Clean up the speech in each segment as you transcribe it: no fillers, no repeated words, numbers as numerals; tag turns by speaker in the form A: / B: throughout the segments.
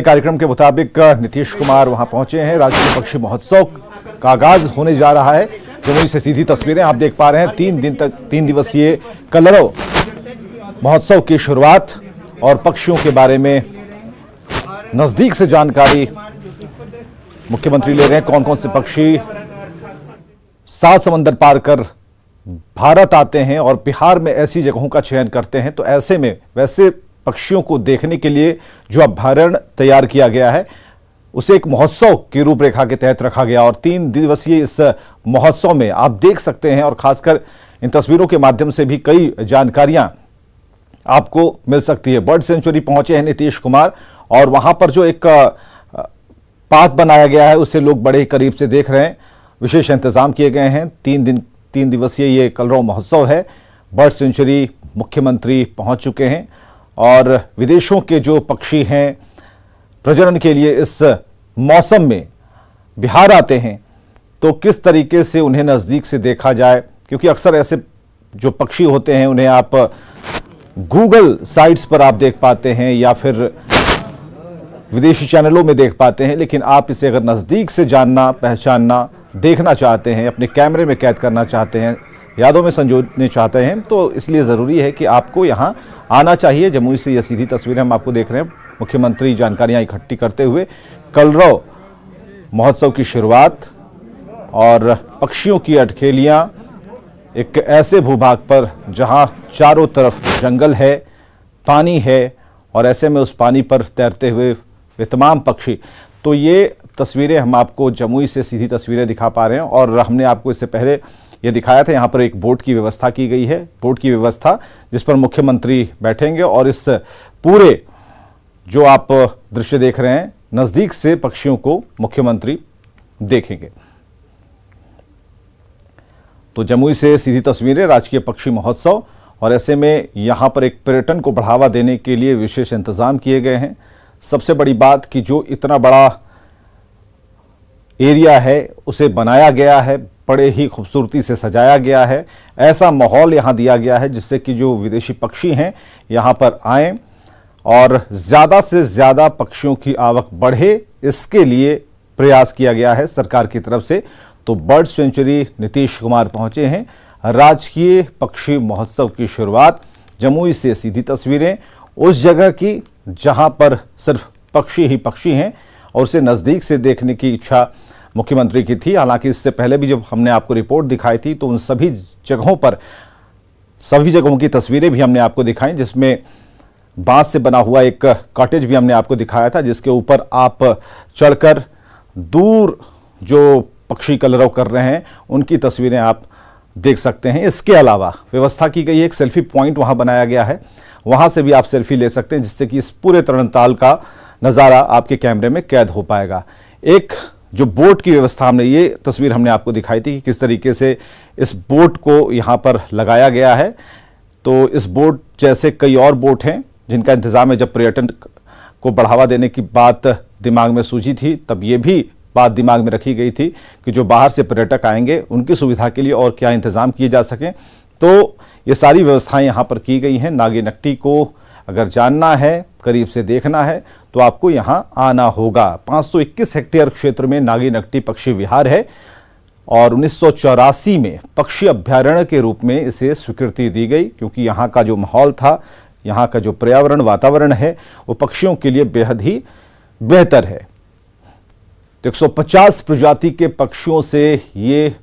A: कार्यक्रम के मुताबिक नीतीश कुमार वहां पहुंचे हैं। राष्ट्रीय पक्षी महोत्सव का आगाज होने जा रहा है। जमुई से सीधी तस्वीरें आप देख पा रहे हैं। 3 दिवसीय कलरव महोत्सव की शुरुआत और पक्षियों के बारे में नजदीक से जानकारी मुख्यमंत्री ले रहे हैं। कौन कौन से पक्षी 7 समंदर पार कर भारत आते हैं और बिहार में ऐसी जगहों का चयन करते हैं। तो ऐसे में वैसे पक्षियों को देखने के लिए जो अभ्यारण्य तैयार किया गया है उसे एक महोत्सव की रूपरेखा के तहत रखा गया और 3 दिवसीय इस महोत्सव में आप देख सकते हैं और खासकर इन तस्वीरों के माध्यम से भी कई जानकारियां आपको मिल सकती है। बर्ड सेंचुरी पहुंचे हैं नीतीश कुमार और वहां पर जो एक पाथ बनाया गया है उसे लोग बड़े करीब से देख रहे हैं। विशेष इंतजाम किए गए हैं। 3 दिवसीय ये कलरव महोत्सव है। बर्ड सेंचुरी मुख्यमंत्री पहुंच चुके हैं और विदेशों के जो पक्षी हैं प्रजनन के लिए इस मौसम में बिहार आते हैं तो किस तरीके से उन्हें नज़दीक से देखा जाए, क्योंकि अक्सर ऐसे जो पक्षी होते हैं उन्हें आप गूगल साइट्स पर आप देख पाते हैं या फिर विदेशी चैनलों में देख पाते हैं, लेकिन आप इसे अगर नज़दीक से जानना, पहचानना, देखना चाहते हैं, अपने कैमरे में कैद करना चाहते हैं, यादों में संजोने चाहते हैं, तो इसलिए ज़रूरी है कि आपको यहाँ आना चाहिए। जमुई से ये सीधी तस्वीरें हम आपको देख रहे हैं। मुख्यमंत्री जानकारियाँ इकट्ठी करते हुए कलरव महोत्सव की शुरुआत और पक्षियों की अटखेलियाँ एक ऐसे भूभाग पर जहाँ चारों तरफ जंगल है, पानी है और ऐसे में उस पानी पर तैरते हुए वे तमाम पक्षी। तो ये तस्वीरें हम आपको जमुई से सीधी तस्वीरें दिखा पा रहे हैं और हमने आपको इससे पहले ये दिखाया था। यहाँ पर एक बोट की व्यवस्था की गई है, बोट की व्यवस्था जिस पर मुख्यमंत्री बैठेंगे और इस पूरे जो आप दृश्य देख रहे हैं नज़दीक से पक्षियों को मुख्यमंत्री देखेंगे। तो जमुई से सीधी तस्वीरें राजकीय पक्षी महोत्सव और ऐसे में यहाँ पर एक पर्यटन को बढ़ावा देने के लिए विशेष इंतजाम किए गए हैं। सबसे बड़ी बात कि जो इतना बड़ा एरिया है उसे बनाया गया है, बड़े ही खूबसूरती से सजाया गया है। ऐसा माहौल यहाँ दिया गया है जिससे कि जो विदेशी पक्षी हैं यहाँ पर आएं और ज़्यादा से ज़्यादा पक्षियों की आवक बढ़े, इसके लिए प्रयास किया गया है सरकार की तरफ से। तो बर्ड सेंचुरी नीतीश कुमार पहुँचे हैं। राजकीय पक्षी महोत्सव की शुरुआत जमुई से सीधी तस्वीरें उस जगह की जहाँ पर सिर्फ पक्षी ही पक्षी हैं और उसे नज़दीक से देखने की इच्छा मुख्यमंत्री की थी। हालांकि इससे पहले भी जब हमने आपको रिपोर्ट दिखाई थी तो उन सभी जगहों की तस्वीरें भी हमने आपको दिखाई, जिसमें बांस से बना हुआ एक कॉटेज भी हमने आपको दिखाया था जिसके ऊपर आप चढ़कर दूर जो पक्षी कलरव कर रहे हैं उनकी तस्वीरें आप देख सकते हैं। इसके अलावा व्यवस्था की गई है, एक सेल्फी पॉइंट वहाँ बनाया गया है, वहाँ से भी आप सेल्फी ले सकते हैं जिससे कि इस पूरे तरणताल का नज़ारा आपके कैमरे में कैद हो पाएगा। एक जो बोट की व्यवस्था हमने ये तस्वीर हमने आपको दिखाई थी कि किस तरीके से इस बोट को यहाँ पर लगाया गया है। तो इस बोट जैसे कई और बोट हैं जिनका इंतज़ाम है। जब पर्यटन को बढ़ावा देने की बात दिमाग में सूझी थी तब ये भी बात दिमाग में रखी गई थी कि जो बाहर से पर्यटक आएंगे उनकी सुविधा के लिए और क्या इंतज़ाम किए जा सकें। तो ये सारी व्यवस्थाएं यहाँ पर की गई हैं। नागी नकटी को अगर जानना है, करीब से देखना है तो आपको यहाँ आना होगा। 521 हेक्टेयर क्षेत्र में नागी नकटी पक्षी विहार है और 1984 में पक्षी अभ्यारण्य के रूप में इसे स्वीकृति दी गई, क्योंकि यहाँ का जो माहौल था, यहाँ का जो पर्यावरण वातावरण है वो पक्षियों के लिए बेहद ही बेहतर है। तो 150 प्रजाति के पक्षियों से ये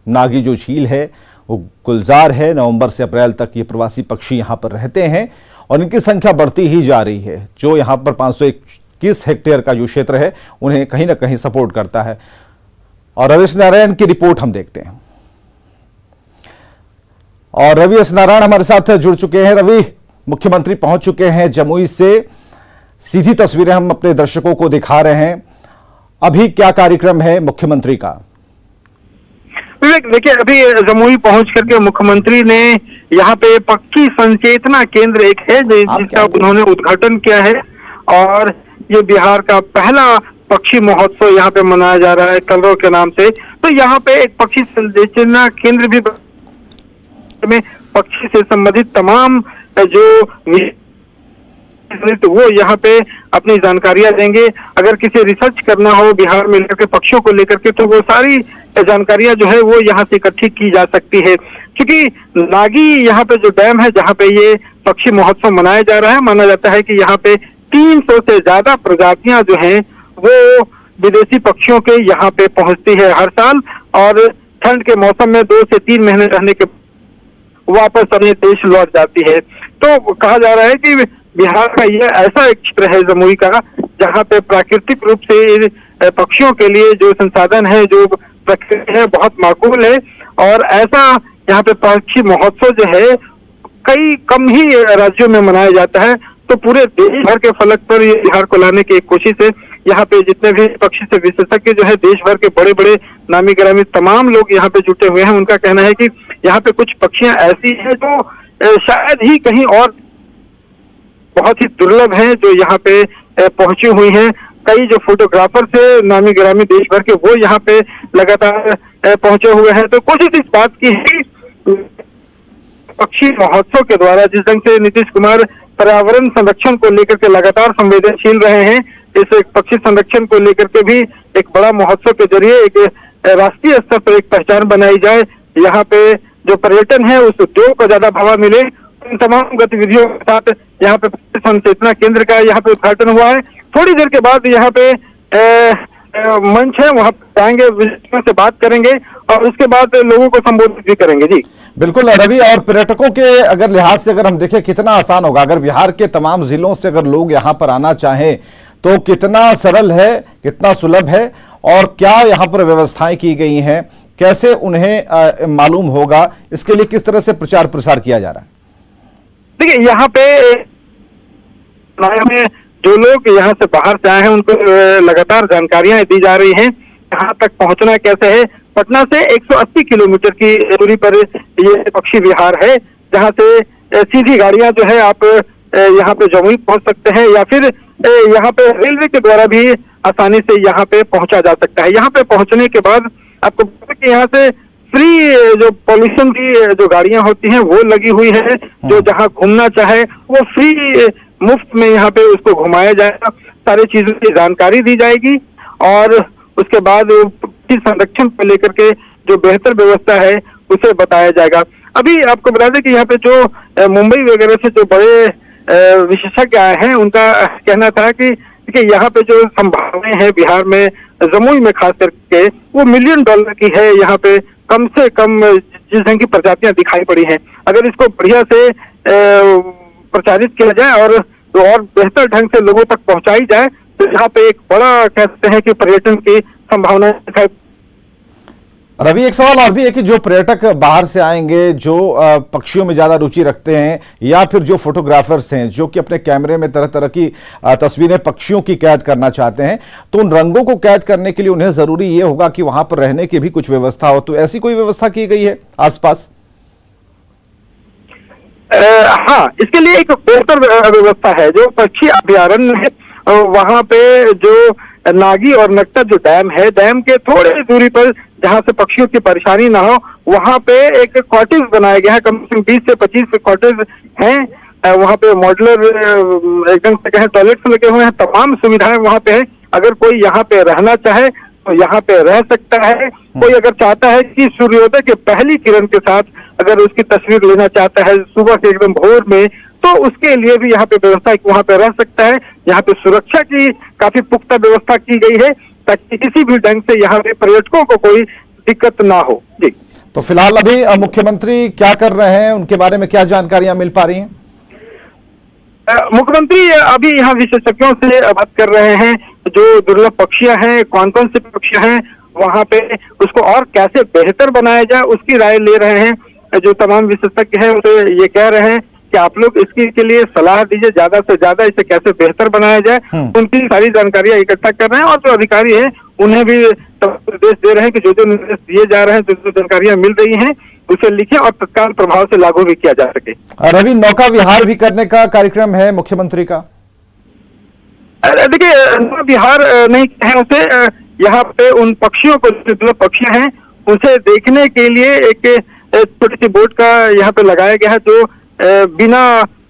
A: नागी जो झील है वो गुलजार है। नवंबर से अप्रैल तक ये प्रवासी पक्षी यहाँ पर रहते हैं और इनकी संख्या बढ़ती ही जा रही है। जो यहाँ पर 521 हेक्टेयर का जो क्षेत्र है उन्हें कहीं ना कहीं सपोर्ट करता है। और रवि एस नारायण की रिपोर्ट हम देखते हैं और रवि एस नारायण हमारे साथ जुड़ चुके हैं। रवि, मुख्यमंत्री पहुंच चुके हैं जमुई से, सीधी तस्वीरें हम अपने दर्शकों को दिखा रहे हैं। अभी क्या कार्यक्रम है मुख्यमंत्री का?
B: देखिए, अभी जमुई पहुंच करके मुख्यमंत्री ने यहाँ पे पक्षी संचेतना केंद्र एक है जिसका उन्होंने उद्घाटन किया है और ये बिहार का पहला पक्षी महोत्सव यहाँ पे मनाया जा रहा है कलरव के नाम से। तो यहाँ पे एक पक्षी संचेतना केंद्र भी में पक्षी से संबंधित तमाम जो तो वो यहाँ पे अपनी जानकारियां देंगे। अगर किसी रिसर्च करना हो बिहार में लेकर के पक्षियों को लेकर के, तो वो सारी जानकारियां जो है वो यहाँ से इकट्ठी की जा सकती है। क्योंकि नागी यहाँ पे जो डैम है जहाँ पे ये पक्षी महोत्सव मनाया जा रहा है, माना जाता है कि यहाँ पे 300 से ज्यादा प्रजातियां जो हैं वो विदेशी पक्षियों के यहाँ पे पहुंचती है हर साल, और ठंड के मौसम में 2 से 3 महीने रहने के वापस अपने देश लौट जाती है। तो कहा जा रहा है कि बिहार का यह ऐसा एक क्षेत्र है जमुई का, जहाँ पे प्राकृतिक रूप से पक्षियों के लिए जो संसाधन है, जो प्रकृति है, बहुत माकूल है। और ऐसा यहाँ पे पक्षी महोत्सव जो है कई कम ही राज्यों में मनाया जाता है। तो पूरे देश भर के फलक पर ये बिहार को लाने की एक कोशिश है। यहाँ पे जितने भी पक्षी से विशेषज्ञ जो है देश भर के बड़े बड़े नामी गिरामी तमाम लोग यहाँ पे जुटे हुए हैं। उनका कहना है कि यहाँ पे कुछ पक्षियां ऐसी हैं जो शायद ही कहीं और बहुत ही दुर्लभ हैं, जो यहाँ पे पहुंची हुई हैं। कई जो फोटोग्राफर से नामी गिरामी देश भर के वो यहाँ पे लगातार पहुंचे हुए हैं। तो कोशिश इस बात की है पक्षी महोत्सव के द्वारा, जिस ढंग से नीतीश कुमार पर्यावरण संरक्षण को लेकर के लगातार संवेदनशील रहे हैं, इस पक्षी संरक्षण को लेकर के भी एक बड़ा महोत्सव के जरिए एक राष्ट्रीय स्तर पर एक पहचान बनाई जाए। यहाँ पे जो पर्यटन है उस उद्योग को ज्यादा बढ़ावा मिले। इन तमाम गतिविधियों के साथ यहाँ पे संचेतना केंद्र का यहाँ पे उद्घाटन हुआ है। थोड़ी देर के बाद यहाँ पे मंच है, वहाँ जाएंगे, विजिटर्स से बात करेंगे और उसके बाद लोगों को संबोधित भी करेंगे। जी
A: बिल्कुल रवि, और पर्यटकों के अगर लिहाज से अगर हम देखें कितना आसान होगा, अगर बिहार के तमाम जिलों से अगर लोग यहाँ पर आना चाहें तो कितना सरल है, कितना सुलभ है, और क्या यहाँ पर व्यवस्थाएं की गई हैं, कैसे उन्हें मालूम होगा, इसके लिए किस तरह से प्रचार प्रसार किया जा रहा है?
B: देखिए यहाँ पे में जो लोग यहाँ से बाहर से आए हैं उनको लगातार जानकारियां दी जा रही हैं। यहाँ तक पहुंचना कैसे है, पटना से 180 किलोमीटर की दूरी पर ये पक्षी विहार है, जहाँ से सीधी गाड़ियां जो है आप यहाँ पे जमुई पहुंच सकते हैं, या फिर यहाँ पे रेलवे के द्वारा भी आसानी से यहाँ पे पहुंचा जा सकता है। यहाँ पे पहुंचने के बाद आपको पता है कि यहाँ से फ्री जो पॉल्यूशन की जो गाड़ियां होती हैं वो लगी हुई है। जो जहाँ घूमना चाहे वो फ्री मुफ्त में यहाँ पे उसको घुमाया जाएगा, सारी चीजों की जानकारी दी जाएगी और उसके बाद संरक्षण को लेकर के जो बेहतर व्यवस्था है उसे बताया जाएगा। अभी आपको बता दें कि यहाँ पे जो मुंबई वगैरह से जो बड़े विशेषज्ञ आए हैं, उनका कहना था कि यहाँ पे जो संभावनाएं हैं बिहार में, जमुई में खास करके, वो $1 मिलियन की है। यहाँ पे कम से कम जिस ढंग की प्रजातियां दिखाई पड़ी हैं, अगर इसको बढ़िया से प्रचारित किया जाए और बेहतर ढंग से लोगों तक पहुंचाई जाए तो यहाँ पे एक बड़ा कहते हैं कि पर्यटन की संभावना दिखाई।
A: रवि, एक सवाल और भी है कि जो पर्यटक बाहर से आएंगे, जो पक्षियों में ज्यादा रुचि रखते हैं, या फिर जो फोटोग्राफर्स हैं जो कि अपने कैमरे में तरह तरह की तस्वीरें पक्षियों की कैद करना चाहते हैं, तो उन रंगों को कैद करने के लिए उन्हें जरूरी ये होगा कि वहां पर रहने की भी कुछ व्यवस्था हो। तो ऐसी कोई व्यवस्था की गई है आसपास?
B: हाँ, इसके लिए एक बेहतर व्यवस्था है। जो पक्षी अभ्यारण्य है वहां पे जो नागी और नक्टा जो डैम है, डैम के थोड़े दूरी पर जहां से पक्षियों की परेशानी ना हो, वहां पे एक कॉटेज बनाया गया है। कम से कम 20 से 25 कॉटेज हैं। वहां पे मॉडुलर एकदम से कहें टॉयलेट्स लगे हुए हैं, तमाम सुविधाएं वहां पे है। अगर कोई यहाँ पे रहना चाहे तो यहाँ पे रह सकता है। कोई अगर चाहता है कि सूर्योदय के पहली किरण के साथ अगर उसकी तस्वीर लेना चाहता है सुबह के एकदम भोर में, तो उसके लिए भी यहाँ पे व्यवस्था वहां पे रह सकता है। यहाँ पे सुरक्षा की काफी पुख्ता व्यवस्था की गई है ताकि किसी भी ढंग से यहाँ पे पर्यटकों को कोई दिक्कत ना हो। जी,
A: तो फिलहाल अभी मुख्यमंत्री क्या कर रहे हैं, उनके बारे में क्या जानकारियां मिल पा रही हैं?
B: मुख्यमंत्री अभी यहाँ विशेषज्ञों से बात कर रहे हैं। जो दुर्लभ पक्षियां हैं, कौन कौन से पक्षियां हैं वहां पे, उसको और कैसे बेहतर बनाया जाए उसकी राय ले रहे हैं। जो तमाम विशेषज्ञ हैं उसे ये कह रहे हैं कि आप लोग इसके के लिए सलाह दीजिए, ज्यादा से ज्यादा इसे कैसे बेहतर बनाया जाए। उनकी सारी जानकारियां इकट्ठा कर रहे हैं और जो अधिकारी हैं उन्हें भी निर्देश दे रहे हैं कि जो जो निर्देश दिए जा रहे हैं, जो जो जानकारियां मिल रही हैं उसे लिखें और तत्काल प्रभाव से लागू भी किया जा सके।
A: रवि, नौका विहार भी करने का कार्यक्रम है मुख्यमंत्री का?
B: देखिए, नौका विहार नहीं कहें उसे, यहाँ पे उन पक्षियों को, जो पक्षी हैं उसे देखने के लिए एक छोटी सी बोट का यहाँ पे लगाया गया है, जो बिना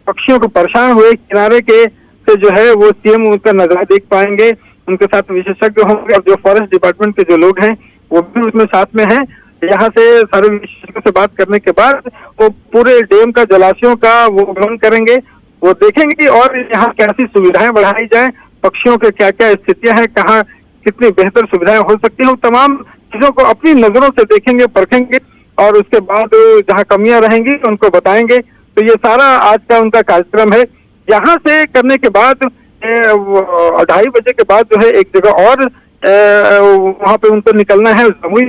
B: पक्षियों को परेशान हुए किनारे के से जो है वो सीएम उनका नजारा देख पाएंगे, उनके साथ विशेषज्ञ होंगे और जो फॉरेस्ट डिपार्टमेंट के जो लोग हैं वो भी उसमें साथ में हैं। यहाँ से सारे विशेषज्ञों से बात करने के बाद वो पूरे डैम का, जलाशयों का वो भ्रमण करेंगे, वो देखेंगे कि और यहाँ कैसी सुविधाएं बढ़ाई जाए, पक्षियों के क्या क्या स्थितियां हैं, कहाँ कितनी बेहतर सुविधाएं हो सकती हैं, तमाम चीजों को अपनी नजरों से देखेंगे, परखेंगे और उसके बाद जहाँ कमियां रहेंगी उनको बताएंगे। तो ये सारा आज का उनका कार्यक्रम है। यहाँ से करने के बाद 2:30 बजे के बाद जो है एक जगह और वहां पे उनको निकलना है, जमुई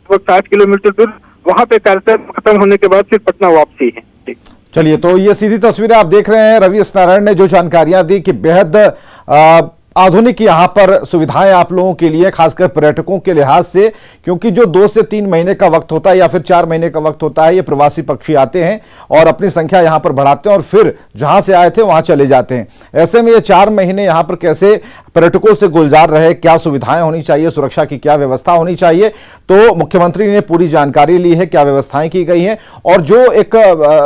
B: 60 किलोमीटर दूर। वहां पे कार्यक्रम खत्म होने के बाद फिर पटना वापसी है।
A: चलिए, तो ये सीधी तस्वीरें आप देख रहे हैं। रवि एस नारायण ने जो जानकारियां दी कि बेहद आधुनिक यहाँ पर सुविधाएं आप लोगों के लिए, खासकर पर्यटकों के लिहाज से, क्योंकि जो 2 से 3 महीने का वक्त होता है या फिर 4 महीने का वक्त होता है, ये प्रवासी पक्षी आते हैं और अपनी संख्या यहाँ पर बढ़ाते हैं और फिर जहां से आए थे वहां चले जाते हैं। ऐसे में ये 4 महीने यहाँ पर कैसे पर्यटकों से गुलजार रहे, क्या सुविधाएं होनी चाहिए, सुरक्षा की क्या व्यवस्था होनी चाहिए, तो मुख्यमंत्री ने पूरी जानकारी ली है, क्या व्यवस्थाएं की गई हैं। और जो एक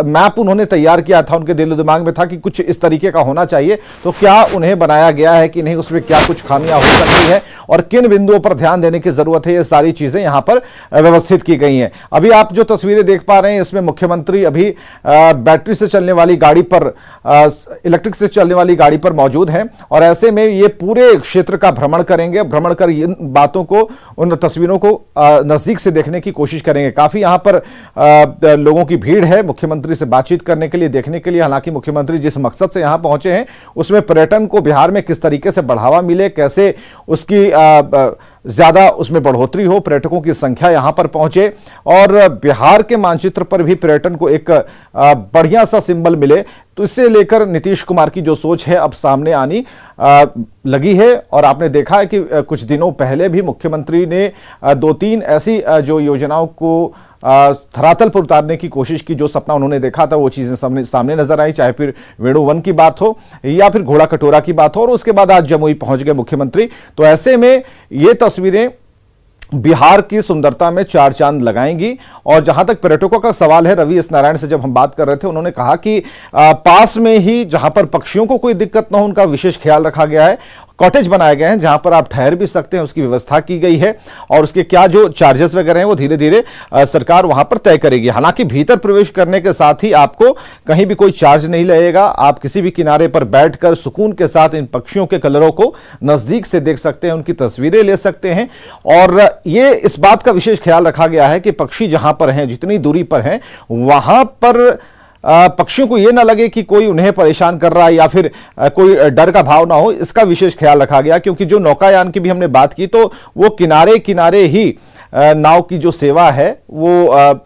A: मैप उन्होंने तैयार किया था, उनके दिलो दिमाग में था कि कुछ इस तरीके का होना चाहिए, तो क्या उन्हें बनाया गया है कि नहीं, उसमें क्या कुछ खामियां हो सकती है और किन बिंदुओं पर ध्यान देने की जरूरत है, ये सारी चीजें यहां पर व्यवस्थित की गई हैं। अभी आप जो तस्वीरें देख पा रहे हैं, इसमें मुख्यमंत्री अभी बैटरी से चलने वाली गाड़ी पर, इलेक्ट्रिक से चलने वाली गाड़ी पर मौजूद हैं और ऐसे में ये पूरे क्षेत्र का भ्रमण करेंगे। भ्रमण कर इन बातों को, उन तस्वीरों को नजदीक से देखने की कोशिश करेंगे। काफी यहां पर लोगों की भीड़ है मुख्यमंत्री से बातचीत करने के लिए, देखने के लिए। हालांकि मुख्यमंत्री जिस मकसद से यहां पहुंचे हैं उसमें पर्यटन को बिहार में किस तरीके से बढ़ावा मिले, कैसे उसकी ज्यादा उसमें बढ़ोतरी हो, पर्यटकों की संख्या यहां पर पहुंचे और बिहार के मानचित्र पर भी पर्यटन को एक बढ़िया सा सिंबल मिले, तो इससे लेकर नीतीश कुमार की जो सोच है अब सामने आनी लगी है। और आपने देखा है कि कुछ दिनों पहले भी मुख्यमंत्री ने 2-3 ऐसी जो योजनाओं को धरातल पर उतारने की कोशिश की। जो सपना उन्होंने देखा था वो चीजें सामने नजर आई, चाहे फिर वेणुवन की बात हो या फिर घोड़ा कटोरा की बात हो, और उसके बाद आज जमुई पहुंच गए मुख्यमंत्री। तो ऐसे में ये तस्वीरें बिहार की सुंदरता में 4 चांद लगाएंगी। और जहां तक पर्यटकों का सवाल है, रवि एस नारायण से जब हम बात कर रहे थे, उन्होंने कहा कि पास में ही जहां पर पक्षियों को कोई दिक्कत ना हो, उनका विशेष ख्याल रखा गया है। कॉटेज बनाए गए हैं जहां पर आप ठहर भी सकते हैं, उसकी व्यवस्था की गई है और उसके क्या जो चार्जेस वगैरह हैं वो धीरे धीरे सरकार वहां पर तय करेगी। हालांकि भीतर प्रवेश करने के साथ ही आपको कहीं भी कोई चार्ज नहीं लगेगा। आप किसी भी किनारे पर बैठकर सुकून के साथ इन पक्षियों के कलरों को नजदीक से देख सकते हैं, उनकी तस्वीरें ले सकते हैं। और ये इस बात का विशेष ख्याल रखा गया है कि पक्षी जहां पर हैं, जितनी दूरी पर हैं, वहां पर पक्षियों को यह ना लगे कि कोई उन्हें परेशान कर रहा है या फिर कोई डर का भाव ना हो, इसका विशेष ख्याल रखा गया। क्योंकि जो नौकायान की भी हमने बात की, तो वो किनारे किनारे ही नाव की जो सेवा है वो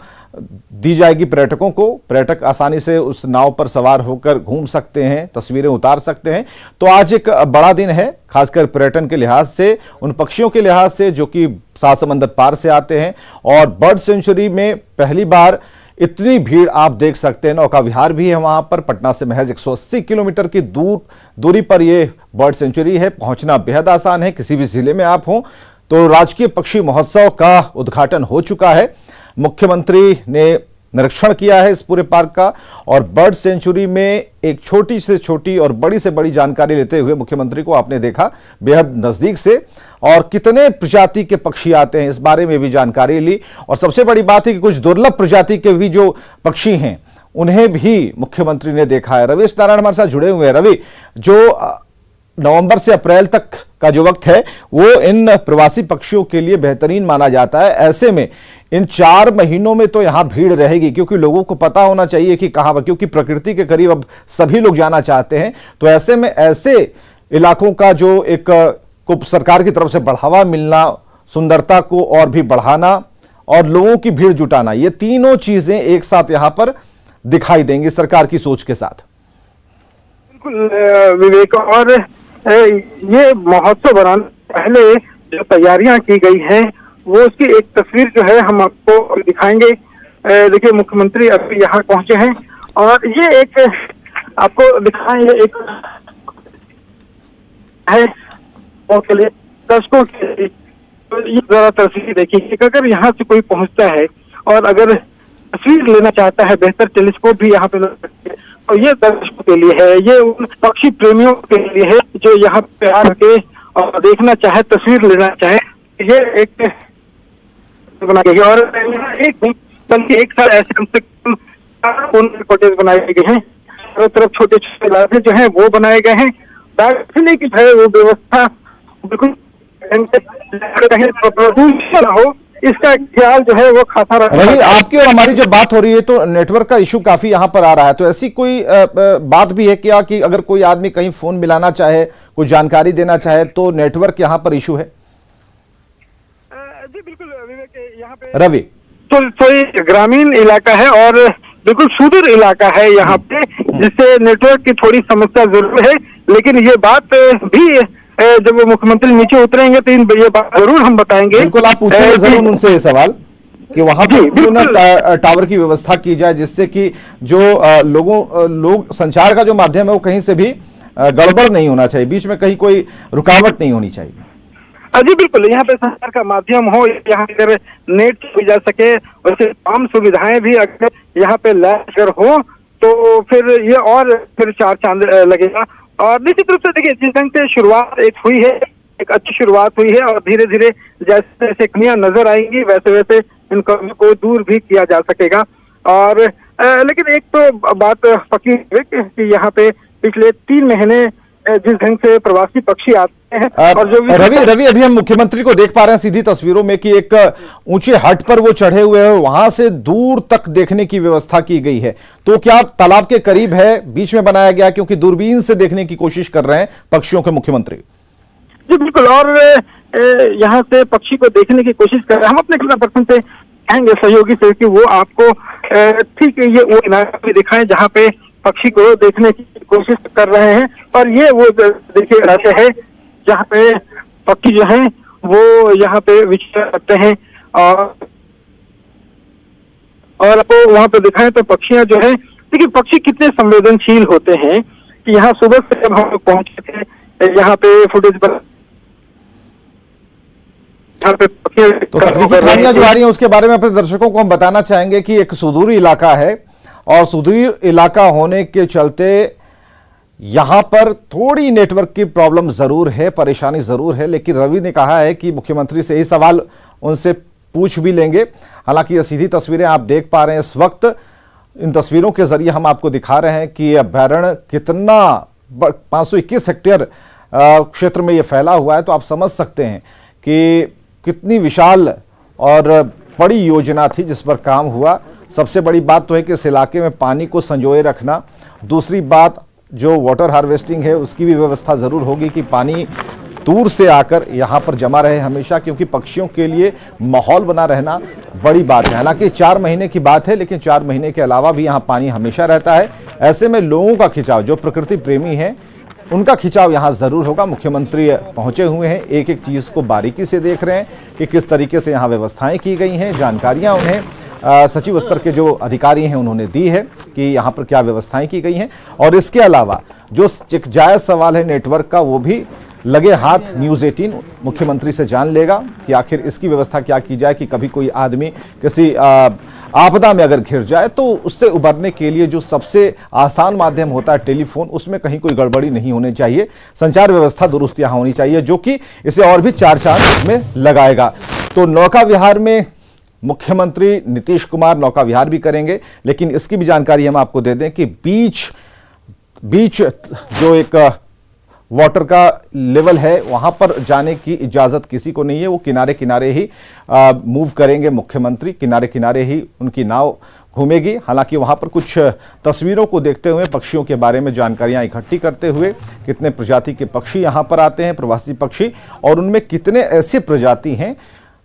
A: दी जाएगी पर्यटकों को। पर्यटक आसानी से उस नाव पर सवार होकर घूम सकते हैं, तस्वीरें उतार सकते हैं। तो आज एक बड़ा दिन है, खासकर पर्यटन के लिहाज से, उन पक्षियों के लिहाज से जो कि 7 समंदर पार से आते हैं। और बर्ड सेंचुरी में पहली बार इतनी भीड़ आप देख सकते हैं। नौका विहार भी है वहां पर, पटना से महज 180 किलोमीटर की दूरी पर यह बर्ड सेंचुरी है। पहुंचना बेहद आसान है, किसी भी जिले में आप हो। तो राजकीय पक्षी महोत्सव का उद्घाटन हो चुका है। मुख्यमंत्री ने निरीक्षण किया है इस पूरे पार्क का और बर्ड सेंचुरी में एक छोटी से छोटी और बड़ी से बड़ी जानकारी लेते हुए मुख्यमंत्री को आपने देखा बेहद नजदीक से, और कितने प्रजाति के पक्षी आते हैं इस बारे में भी जानकारी ली। और सबसे बड़ी बात है कि कुछ दुर्लभ प्रजाति के भी जो पक्षी हैं उन्हें भी मुख्यमंत्री ने देखा है। रवि एस नारायण हमारे साथ जुड़े हुए हैं। रवि, जो नवंबर से अप्रैल तक का जो वक्त है वो इन प्रवासी पक्षियों के लिए बेहतरीन माना जाता है। ऐसे में इन 4 महीनों में तो यहां भीड़ रहेगी, क्योंकि लोगों को पता होना चाहिए कि कहां पर, क्योंकि प्रकृति के करीब अब सभी लोग जाना चाहते हैं। तो ऐसे में ऐसे इलाकों का जो एक को सरकार की तरफ से बढ़ावा मिलना, सुंदरता को और भी बढ़ाना और लोगों की भीड़ जुटाना, ये तीनों चीजें एक साथ यहां पर दिखाई देंगी सरकार की सोच के साथ।
B: बिल्कुल विवेक, और ये महोत्सव बनाने पहले जो तैयारियां की गई हैं वो उसकी एक तस्वीर जो है हम आपको दिखाएंगे। देखिए, मुख्यमंत्री अभी यहाँ पहुंचे हैं और ये एक आपको दिखाएं, ये एक है के लिए दर्शकों के लिए। तो ये जरा तस्वीर देखिए, अगर यहाँ से कोई पहुंचता है और अगर तस्वीर लेना चाहता है, बेहतर टेलीस्कोप भी यहाँ पे लग सकते हैं, तो ये दर्शकों के लिए है, ये उन पक्षी प्रेमियों के लिए है जो यहाँ पे आके और देखना चाहे, तस्वीर लेना चाहे। ये एक बना गई और एक नहीं बल्कि एक साथ ऐसे कम से कम कॉटेज बनाए गए हैं। चारों तरफ छोटे छोटे इलाके जो हैं वो बनाए गए हैं। बैठने की है वो व्यवस्था बिल्कुल प्रदूषण हो इसका ख्याल जो है वो खाता रखना।
A: रवि, आपकी और हमारी जो बात हो रही है तो नेटवर्क का इशू काफी यहाँ पर आ रहा है, तो ऐसी कोई बात भी है क्या कि अगर कोई आदमी कहीं फोन मिलाना चाहे, कोई जानकारी देना चाहे तो नेटवर्क यहाँ पर इशू है?
B: जी बिल्कुल विवेक, यहाँ पे
A: रवि
B: तो ये ग्रामीण इलाका है और बिल्कुल सुदूर इलाका है यहाँ पे, जिससे नेटवर्क की थोड़ी समस्या जरूर है। लेकिन ये बात भी जब मुख्यमंत्री नीचे उतरेंगे तो ये बात जरूर हम बताएंगे।
A: बिल्कुल, आप पूछेंगे जरूर उनसे ये सवाल कि वहां पर क्यों ना टावर की व्यवस्था की जाए, जिससे कि जो लोग संचार का जो माध्यम है वो कहीं से भी गड़बड़ नहीं होना चाहिए, बीच में कहीं कोई रुकावट नहीं होनी चाहिए।
B: जी बिल्कुल, यहाँ पे संचार का माध्यम हो, यहाँ अगर नेट भी जा सके, वैसे तमाम सुविधाएं भी अगर यहाँ पे लैस अगर हो तो फिर ये और फिर चार चांद लगेगा। और निश्चित रूप से देखिए, जिस ढंग से शुरुआत एक हुई है, एक अच्छी शुरुआत हुई है और धीरे धीरे जैसे जैसे कमियां नजर आएंगी वैसे वैसे इन कमियों को दूर भी किया जा सकेगा। और लेकिन एक तो बात पक्की है कि यहाँ पे पिछले 3 महीने जिस ढंग से प्रवासी पक्षी आते हैं और जो
A: रवि अभी हम मुख्यमंत्री को देख पा रहे हैं सीधी तस्वीरों में कि एक ऊंचे हट पर वो चढ़े हुए हैं, वहां से दूर तक देखने की व्यवस्था की गई है। तो क्या तालाब के करीब है, बीच में बनाया गया, क्योंकि दूरबीन से देखने की कोशिश कर रहे हैं पक्षियों के मुख्यमंत्री?
B: जी बिल्कुल, और यहाँ से पक्षी को देखने की कोशिश कर रहे हैं। हम अपने कितना पर्सन से कहेंगे सहयोगी से कि वो आपको ठीक ये वो इलाका भी दिखाएं जहाँ पे पक्षी को देखने की कोशिश कर रहे हैं। और ये वो देखिए इलाके है जहाँ पे पक्षी जो है वो यहाँ पे विचरण करते हैं। और आपको वहाँ पे दिखाएं तो पक्षियां जो है, देखिए पक्षी कितने संवेदनशील होते हैं कि यहाँ सुबह से जब हम पहुंचे थे यहाँ पे फुटेज पर
A: तो तकनीकी खामियां जो आ रही हैं उसके बारे में अपने दर्शकों को हम बताना चाहेंगे कि एक सुदूरी इलाका है और सुदूरी इलाका होने के चलते यहां पर थोड़ी नेटवर्क की प्रॉब्लम जरूर है, परेशानी जरूर है। लेकिन रवि ने कहा है कि मुख्यमंत्री से यही सवाल उनसे पूछ भी लेंगे। हालांकि ये सीधी तस्वीरें आप देख पा रहे हैं इस वक्त, इन तस्वीरों के जरिए हम आपको दिखा रहे हैं कि अभ्यारण्य कितना 521 हेक्टेयर क्षेत्र में ये फैला हुआ है। तो आप समझ सकते हैं कि कितनी विशाल और बड़ी योजना थी जिस पर काम हुआ। सबसे बड़ी बात तो है कि इस इलाके में पानी को संजोए रखना। दूसरी बात, जो वाटर हार्वेस्टिंग है उसकी भी व्यवस्था ज़रूर होगी कि पानी दूर से आकर यहाँ पर जमा रहे हमेशा, क्योंकि पक्षियों के लिए माहौल बना रहना बड़ी बात है। हालांकि 4 महीने की बात है, लेकिन 4 महीने के अलावा भी यहाँ पानी हमेशा रहता है। ऐसे में लोगों का खिंचाव, जो प्रकृति प्रेमी हैं उनका खिंचाव यहाँ जरूर होगा। मुख्यमंत्री पहुंचे हुए हैं, एक एक चीज़ को बारीकी से देख रहे हैं कि किस तरीके से यहाँ व्यवस्थाएं की गई हैं। जानकारियाँ उन्हें सचिव स्तर के जो अधिकारी हैं उन्होंने दी है कि यहाँ पर क्या व्यवस्थाएं की गई हैं। और इसके अलावा जो जायज़ सवाल है नेटवर्क का, वो भी लगे हाथ न्यूज़ 18 मुख्यमंत्री से जान लेगा कि आखिर इसकी व्यवस्था क्या की जाए कि कभी कोई आदमी किसी आपदा में अगर घिर जाए तो उससे उबरने के लिए जो सबसे आसान माध्यम होता है टेलीफोन, उसमें कहीं कोई गड़बड़ी नहीं होनी चाहिए। संचार व्यवस्था दुरुस्त यहाँ होनी चाहिए, जो कि इसे और भी 4 चांद में लगाएगा। तो नौका विहार में मुख्यमंत्री नीतीश कुमार नौका विहार भी करेंगे, लेकिन इसकी भी जानकारी हम आपको दे दें कि बीच जो एक वाटर का लेवल है वहां पर जाने की इजाजत किसी को नहीं है। वो किनारे किनारे ही मूव करेंगे मुख्यमंत्री, किनारे किनारे ही उनकी नाव घूमेगी। हालांकि वहां पर कुछ तस्वीरों को देखते हुए, पक्षियों के बारे में जानकारियां इकट्ठी करते हुए, कितने प्रजाति के पक्षी यहां पर आते हैं, प्रवासी पक्षी, और उनमें कितने ऐसी प्रजाति हैं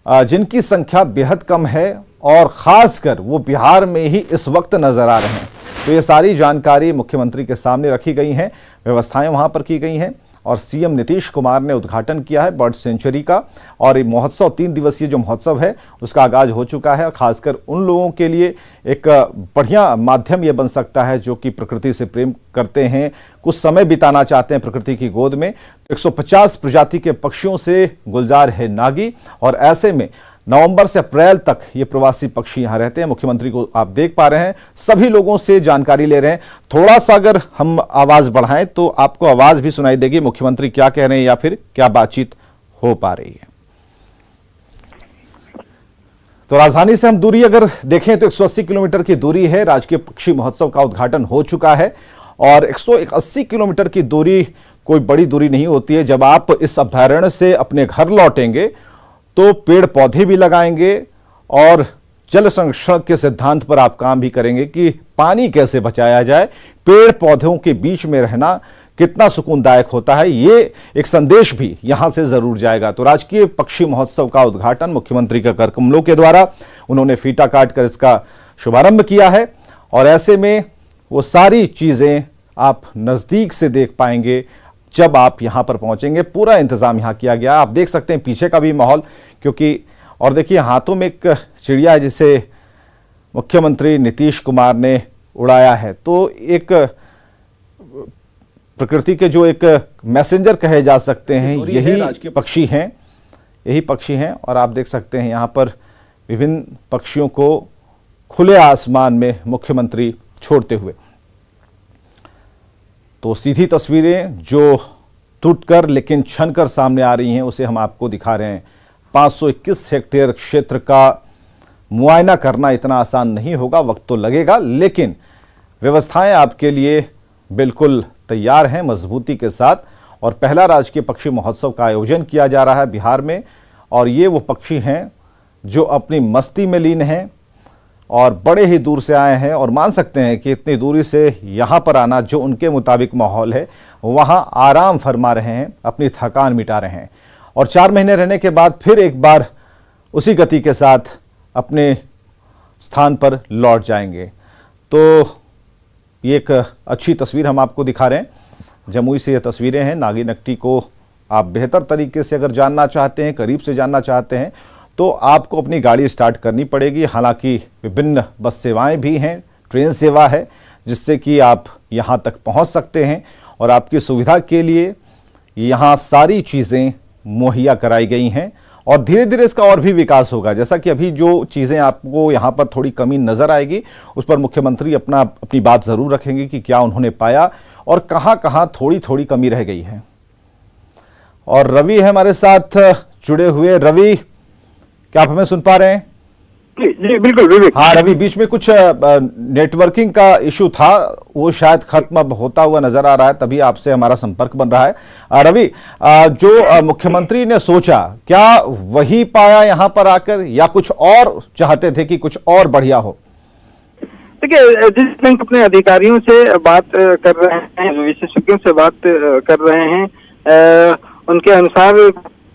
A: जिनकी संख्या बेहद कम है और खासकर वो बिहार में ही इस वक्त नजर आ रहे हैं। तो ये सारी जानकारी मुख्यमंत्री के सामने रखी गई हैं, व्यवस्थाएं वहां पर की गई हैं और सीएम नीतीश कुमार ने उद्घाटन किया है बर्ड सेंचुरी का। और ये महोत्सव 3 दिवसीय जो महोत्सव है उसका आगाज हो चुका है। और खासकर उन लोगों के लिए एक बढ़िया माध्यम ये बन सकता है जो कि प्रकृति से प्रेम करते हैं, कुछ समय बिताना चाहते हैं प्रकृति की गोद में। 150 प्रजाति के पक्षियों से गुलजार है नागी, और ऐसे में नवंबर से अप्रैल तक ये प्रवासी पक्षी यहां रहते हैं। मुख्यमंत्री को आप देख पा रहे हैं, सभी लोगों से जानकारी ले रहे हैं। थोड़ा सा अगर हम आवाज बढ़ाएं तो आपको आवाज भी सुनाई देगी, मुख्यमंत्री क्या कह रहे हैं या फिर क्या बातचीत हो पा रही है। तो राजधानी से हम दूरी अगर देखें तो 180 किलोमीटर की दूरी है। राजकीय पक्षी महोत्सव का उद्घाटन हो चुका है और 180 किलोमीटर की दूरी कोई बड़ी दूरी नहीं होती है। जब आप इस अभयारण्य से अपने घर लौटेंगे तो पेड़ पौधे भी लगाएंगे और जल संरक्षण के सिद्धांत पर आप काम भी करेंगे कि पानी कैसे बचाया जाए। पेड़ पौधों के बीच में रहना कितना सुकूनदायक होता है, ये एक संदेश भी यहां से जरूर जाएगा। तो राजकीय पक्षी महोत्सव का उद्घाटन मुख्यमंत्री के कर कमलों के द्वारा उन्होंने फीता काटकर इसका शुभारंभ किया है और ऐसे में वो सारी चीजें आप नजदीक से देख पाएंगे जब आप यहां पर पहुंचेंगे। पूरा इंतजाम यहां किया गया, आप देख सकते हैं पीछे का भी माहौल, क्योंकि और देखिए हाथों में एक चिड़िया है जिसे मुख्यमंत्री नीतीश कुमार ने उड़ाया है। तो एक प्रकृति के जो एक मैसेंजर कहे जा सकते हैं यही पक्षी हैं, यही पक्षी हैं। और आप देख सकते हैं यहां पर विभिन्न पक्षियों को खुले आसमान में मुख्यमंत्री छोड़ते हुए। तो सीधी तस्वीरें जो टूटकर लेकिन छनकर सामने आ रही हैं उसे हम आपको दिखा रहे हैं। 521 हेक्टेयर क्षेत्र का मुआयना करना इतना आसान नहीं होगा, वक्त तो लगेगा, लेकिन व्यवस्थाएं आपके लिए बिल्कुल तैयार हैं मजबूती के साथ। और पहला राजकीय पक्षी महोत्सव का आयोजन किया जा रहा है बिहार में और ये वो पक्षी हैं जो अपनी मस्ती में लीन हैं और बड़े ही दूर से आए हैं और मान सकते हैं कि इतनी दूरी से यहाँ पर आना जो उनके मुताबिक माहौल है वहाँ आराम फरमा रहे हैं, अपनी थकान मिटा रहे हैं और 4 महीने रहने के बाद फिर एक बार उसी गति के साथ अपने स्थान पर लौट जाएंगे। तो ये एक अच्छी तस्वीर हम आपको दिखा रहे हैं। जमुई से ये तस्वीरें हैं। नागी नकटी को आप बेहतर तरीके से अगर जानना चाहते हैं, करीब से जानना चाहते हैं तो आपको अपनी गाड़ी स्टार्ट करनी पड़ेगी। हालांकि विभिन्न बस सेवाएं भी हैं, ट्रेन सेवा है जिससे कि आप यहां तक पहुंच सकते हैं और आपकी सुविधा के लिए यहां सारी चीज़ें मुहैया कराई गई हैं और धीरे धीरे इसका और भी विकास होगा। जैसा कि अभी जो चीज़ें आपको यहाँ पर थोड़ी कमी नज़र आएगी उस पर मुख्यमंत्री अपनी बात ज़रूर रखेंगे कि क्या उन्होंने पाया और कहाँ कहाँ थोड़ी थोड़ी कमी रह गई है। और रवि है हमारे साथ जुड़े हुए। रवि, क्या आप हमें सुन पा रहे हैं?
B: जी बिल्कुल।
A: हाँ रवि, बीच में कुछ नेटवर्किंग का इशू था, वो शायद खत्म अब होता हुआ नजर आ रहा है, तभी आपसे हमारा संपर्क बन रहा है। रवि, जो मुख्यमंत्री ने सोचा क्या वही पाया यहाँ पर आकर या कुछ और चाहते थे कि कुछ और बढ़िया हो?
B: देखिए, जिस बैंक अपने अधिकारियों से बात कर रहे हैं, विशेषज्ञों से बात कर रहे हैं, उनके अनुसार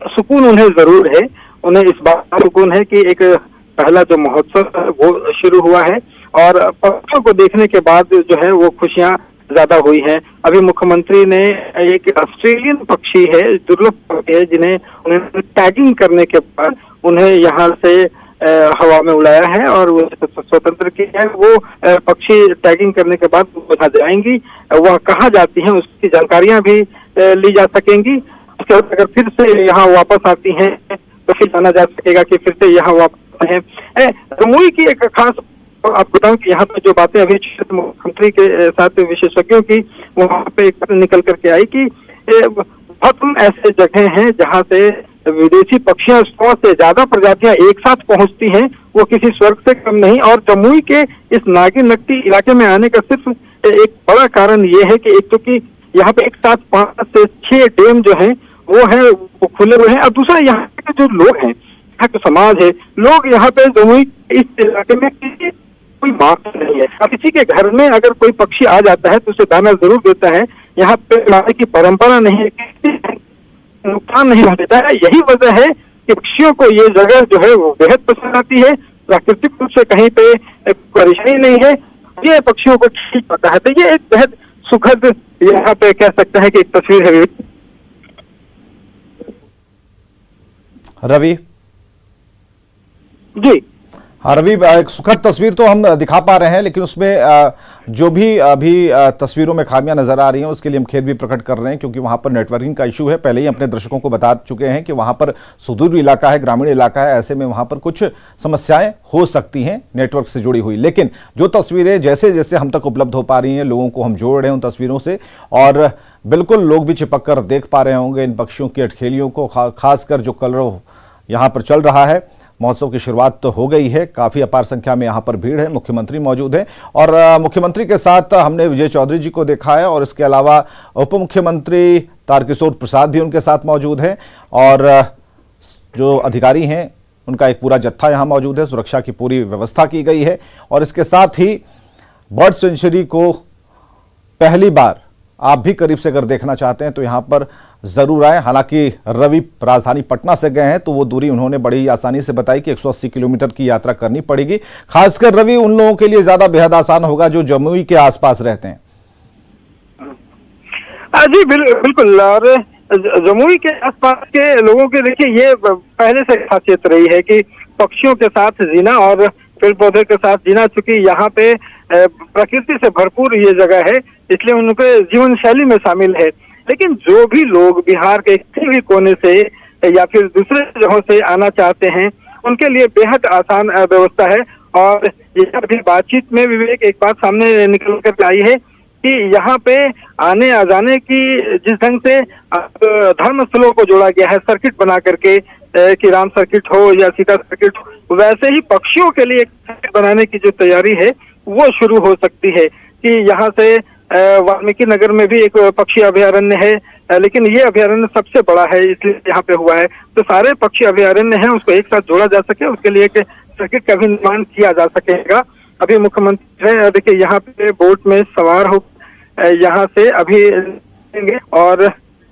B: सुकून उन्हें जरूर है। उन्हें इस बात का सुकून है कि एक पहला जो महोत्सव है वो शुरू हुआ है और पक्षियों को देखने के बाद जो है वो खुशियां ज्यादा हुई हैं। अभी मुख्यमंत्री ने एक ऑस्ट्रेलियन पक्षी है, दुर्लभ पक्षी है, जिन्हें उन्होंने टैगिंग करने के बाद उन्हें यहाँ से हवा में उड़ाया है और वो स्वतंत्र किया है। वो पक्षी टैगिंग करने के बाद वहाँ जाएंगी, वह कहाँ जाती हैं उसकी जानकारियां भी ली जा सकेंगी। उसके बाद अगर फिर से यहाँ वापस आती हैं तो फिर जाना जा सकेगा कि फिर से यहाँ वापस है। जमुई की एक खास आप बताऊं कि यहाँ पे जो बातें अभी मुख्यमंत्री के साथ विशेषज्ञों की वहाँ पे एक निकल करके आई कि बहुत कम ऐसे जगह हैं जहाँ से विदेशी पक्षियां 100 से ज्यादा प्रजातियां एक साथ पहुंचती हैं, वो किसी स्वर्ग से कम नहीं। और जमुई के इस नागी नकटी इलाके में आने का सिर्फ एक बड़ा कारण ये है कि एक तो कि यहाँ पे एक साथ 5 से 6 डैम जो है वो खुले हुए हैं और दूसरा यहाँ के जो लोग हैं, यहाँ का समाज है, लोग यहाँ पे जमुई इस इलाके में कोई मार्ग नहीं है। अब किसी के घर में अगर कोई पक्षी आ जाता है तो उसे दाना जरूर देता है। यहाँ पे लाने की परंपरा नहीं है, नुकसान नहीं होता है। यही वजह है कि पक्षियों को ये जगह जो है वो बेहद पसंद आती है। प्राकृतिक रूप से कहीं पे परेशानी नहीं है, ये पक्षियों को ठीक पता है। तो ये एक बेहद सुखद यहाँ पे कह सकते हैं कि एक तस्वीर है।
A: रवि
B: जी
A: हाँ रवि, एक सुखद तस्वीर तो हम दिखा पा रहे हैं, लेकिन उसमें जो भी अभी तस्वीरों में खामियां नजर आ रही हैं उसके लिए हम खेद भी प्रकट कर रहे हैं, क्योंकि वहां पर नेटवर्किंग का इशू है। पहले ही अपने दर्शकों को बता चुके हैं कि वहां पर सुदूर इलाका है, ग्रामीण इलाका है, ऐसे में वहां पर कुछ समस्याएं हो सकती हैं नेटवर्क से जुड़ी हुई। लेकिन जो तस्वीरें जैसे जैसे हम तक उपलब्ध हो पा रही हैं, लोगों को हम जोड़ रहे हैं उन तस्वीरों से, और बिल्कुल लोग भी चिपक कर देख पा रहे होंगे इन पक्षियों की अठखेलियों को, खासकर जो कलरव यहाँ पर चल रहा है। महोत्सव की शुरुआत तो हो गई है, काफी अपार संख्या में यहाँ पर भीड़ है, मुख्यमंत्री मौजूद है और मुख्यमंत्री के साथ हमने विजय चौधरी जी को देखा है, और इसके अलावा उप मुख्यमंत्री तारकिशोर प्रसाद भी उनके साथ मौजूद हैं, और जो अधिकारी हैं उनका एक पूरा जत्था यहाँ मौजूद है। सुरक्षा की पूरी व्यवस्था की गई है, और इसके साथ ही बर्ड सेंचुरी को पहली बार आप भी करीब से अगर देखना चाहते हैं तो यहाँ पर जरूर आए। हालांकि रवि राजधानी पटना से गए हैं, तो वो दूरी उन्होंने बड़ी आसानी से बताई कि 180 किलोमीटर की यात्रा करनी पड़ेगी। खासकर रवि उन लोगों के लिए ज्यादा बेहद आसान होगा जो जमुई के आसपास रहते हैं।
B: जी बिल्कुल, और जमुई के आसपास के लोगों के देखिए ये पहले से खासियत रही है कि पक्षियों के साथ जीना और पेड़ पौधे के साथ जीना, चूंकि यहाँ पे प्रकृति से भरपूर ये जगह है, इसलिए उनके जीवन शैली में शामिल है। लेकिन जो भी लोग बिहार के किसी भी कोने से या फिर दूसरे जगहों से आना चाहते हैं, उनके लिए बेहद आसान व्यवस्था है। और ये अभी बातचीत में विवेक एक बात सामने निकल कर आई है कि यहाँ पे आने आ जाने की जिस ढंग से धर्म स्थलों को जोड़ा गया है सर्किट बना करके, कि राम सर्किट हो या सीता सर्किट हो, वैसे ही पक्षियों के लिए एक सर्किट बनाने की जो तैयारी है वो शुरू हो सकती है। कि यहाँ से वाल्मीकि नगर में भी एक पक्षी अभयारण्य है, लेकिन ये अभयारण्य सबसे बड़ा है इसलिए यहाँ पे हुआ है। तो सारे पक्षी अभयारण्य हैं, उसको एक साथ जोड़ा जा सके, उसके लिए एक सर्किट का भी निर्माण किया जा सकेगा। अभी मुख्यमंत्री देखिए यहाँ पे बोट में सवार हो यहाँ से अभी और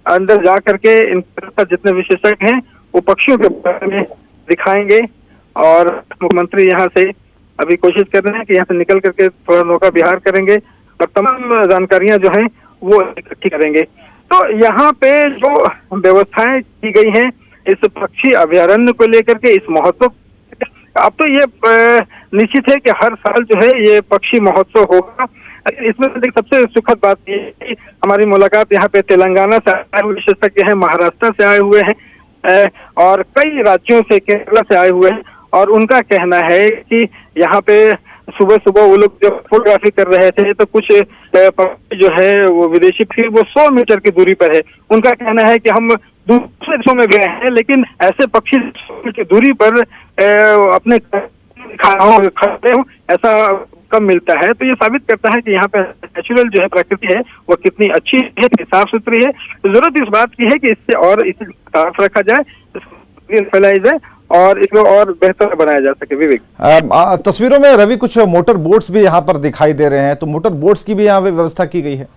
B: अंदर जा करके इन जितने विशेषज्ञ हैं वो पक्षियों के बारे में दिखाएंगे। और मुख्यमंत्री यहाँ से अभी कोशिश कर रहे हैं कि यहाँ से निकल करके थोड़ा नौका विहार करेंगे और तमाम जानकारियां जो हैं वो इकट्ठी करेंगे। तो यहाँ पे जो व्यवस्थाएं की गई हैं इस पक्षी अभयारण्य को लेकर के, इस महोत्सव, अब तो ये निश्चित है कि हर साल जो है ये पक्षी महोत्सव होगा। इसमें सबसे सुखद बात ये है कि हमारी मुलाकात यहाँ पे तेलंगाना से आए हुए विशेषज्ञ हैं, महाराष्ट्र से आए हुए हैं और कई राज्यों से, केरला से आए हुए हैं। और उनका कहना है कि यहाँ पे सुबह सुबह वो लोग जब फोटोग्राफी कर रहे थे तो कुछ पक्षी जो है वो विदेशी फिर वो 100 मीटर की दूरी पर है। उनका कहना है कि हम दूसरे देशों में गए हैं लेकिन ऐसे पक्षी 100 मीटर की दूरी पर अपने खड़े हो ऐसा कम मिलता है। तो ये साबित करता है कि यहाँ पे नेचुरल जो है प्रकृति है वो कितनी अच्छी है, कितनी साफ सुथरी है। जरूरत इस बात की है कि इससे और इसे साफ रखा जाए, फैलाई जाए और इसको और बेहतर बनाया जा सके। विवेक,
A: तस्वीरों में रवि कुछ मोटर बोट्स भी यहाँ पर दिखाई दे रहे हैं, तो मोटर बोट्स की भी यहाँ पे व्यवस्था की गई है?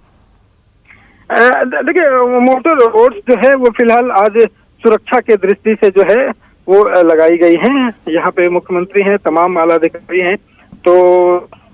B: देखिए मोटर बोट्स जो है वो फिलहाल आज सुरक्षा के दृष्टि से जो है वो लगाई गई हैं। यहाँ पे मुख्यमंत्री हैं, तमाम आला अधिकारी हैं, तो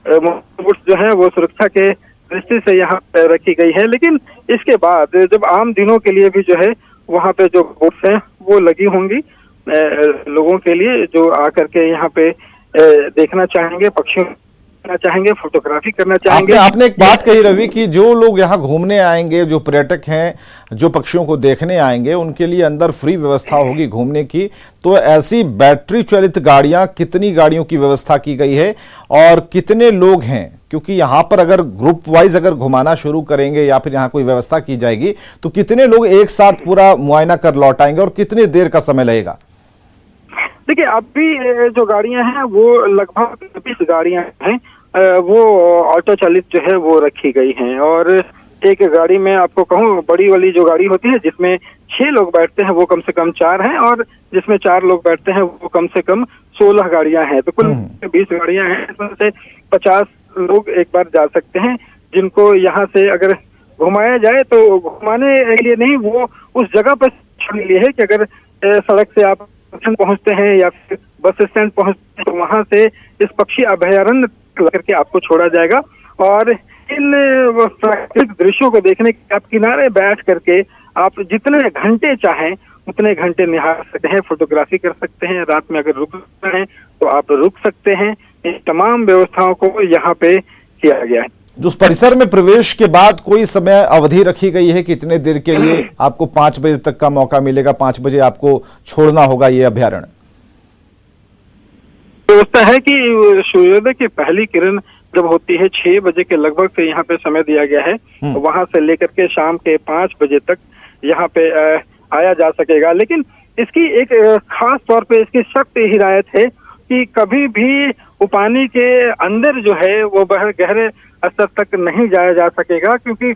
B: मोटर बोट्स जो है वो सुरक्षा के दृष्टि से यहाँ पे रखी गई है। लेकिन इसके बाद जब आम दिनों के लिए भी जो है वहाँ पे जो बोट्स हैं वो लगी होंगी लोगों के लिए जो आकर के यहाँ पे देखना चाहेंगे, पक्षियों देखना चाहेंगे, फोटोग्राफी करना चाहेंगे।
A: आपने एक बात कही रवि कि जो लोग यहाँ घूमने आएंगे, जो पर्यटक हैं, जो पक्षियों को देखने आएंगे, उनके लिए अंदर फ्री व्यवस्था होगी घूमने की। तो ऐसी बैटरी चालित गाड़ियां, कितनी गाड़ियों की व्यवस्था की गई है और कितने लोग हैं? क्योंकि यहाँ पर अगर ग्रुप वाइज अगर घुमाना शुरू करेंगे या फिर यहाँ कोई व्यवस्था की जाएगी तो कितने लोग एक साथ पूरा मुआयना कर लौट आएंगे और कितने देर का समय लगेगा?
B: देखिए अभी जो गाड़ियां हैं वो लगभग 20 गाड़ियां हैं, वो ऑटो चालित जो है वो रखी गई हैं। और एक गाड़ी में आपको कहूँ बड़ी वाली जो गाड़ी होती है जिसमें 6 लोग बैठते हैं वो कम से कम 4 हैं, और जिसमें 4 लोग बैठते हैं वो कम से कम 16 गाड़ियां हैं। तो कुल 20 गाड़ियां हैं, इसमें से 50 लोग एक बार जा सकते हैं, जिनको यहाँ से अगर घुमाया जाए तो घुमाने के लिए नहीं, वो उस जगह पर छोड़ने लिए है कि अगर सड़क से आप पहुंचते हैं या फिर बस स्टैंड पहुंचते हैं तो वहां से इस पक्षी अभयारण्य करके आपको छोड़ा जाएगा। और इन प्राकृतिक दृश्यों को देखने के आप किनारे बैठ करके आप जितने घंटे चाहें उतने घंटे निहार सकते हैं, फोटोग्राफी कर सकते हैं। रात में अगर रुकना है तो आप रुक सकते हैं। इन तमाम व्यवस्थाओं को यहाँ पे किया गया है।
A: जो उस परिसर में प्रवेश के बाद कोई समय अवधि रखी गई है कि इतने देर के लिए आपको 5 बजे तक का मौका मिलेगा, 5 बजे आपको छोड़ना होगा ये अभ्यारण्य?
B: व्यवस्था है कि सूर्योदय की पहली किरण जब होती है 6 बजे के लगभग से यहाँ पे समय दिया गया है, वहां से लेकर के शाम के 5 बजे तक यहाँ पे आया जा सकेगा। लेकिन इसकी एक खास तौर पे इसकी सख्त हिदायत है कि कभी भी पानी के अंदर जो है वो गहरे स्तर तक नहीं जाया जा सकेगा, क्योंकि